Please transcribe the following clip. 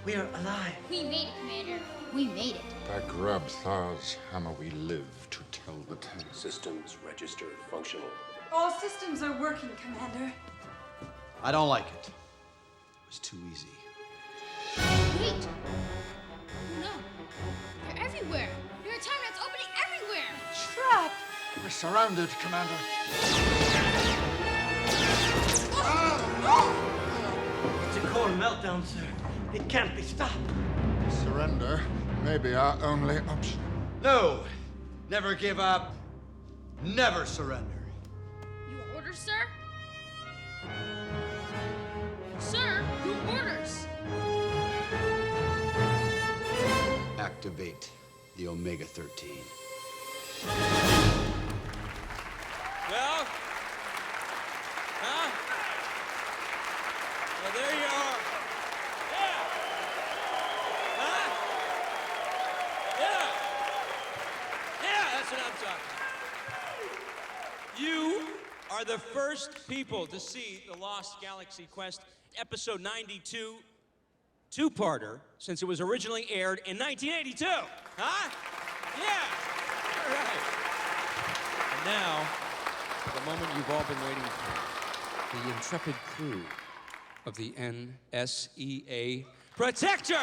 We're alive. We made it, Commander. We made it. By Grub Thar's hammer we live to tell the tale. Systems registered functional. All systems are working, Commander. I don't like it. It was too easy. Wait! Oh no. They're everywhere. There are time rats opening everywhere. Trap! We're surrounded, Commander. It's a core meltdown, sir. It can't be stopped. Surrender may be our only option. No! Never give up. Never surrender. Your orders, sir? Sir, your orders. Activate the Omega-13. Well? Huh? Well, there you are. Yeah. Huh? Yeah. Yeah, that's what I'm talking about. You are the first people to see the Lost Galaxy Quest episode 92 two-parter since it was originally aired in 1982. Huh? Yeah. All right. And now, the moment you've all been waiting for. The intrepid crew of the NSEA Protector!